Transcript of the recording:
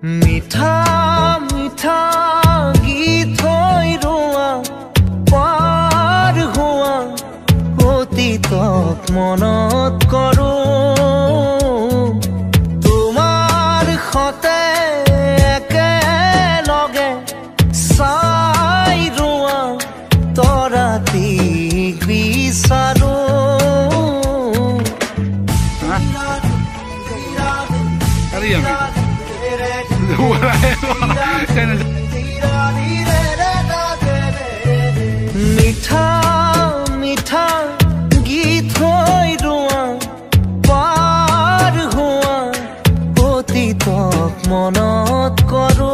মিঠা মিঠা গীত হৈ ৰোৱা পাৰ হোৱা অতীতক মনত কৰো তোমাৰ সতে একেলগে চাই ৰোৱা তৰাটিক বিচাৰো মিঠা মিঠা গীত হৈ ৰোৱা পাৰ হোৱা অতীতক মনত কৰো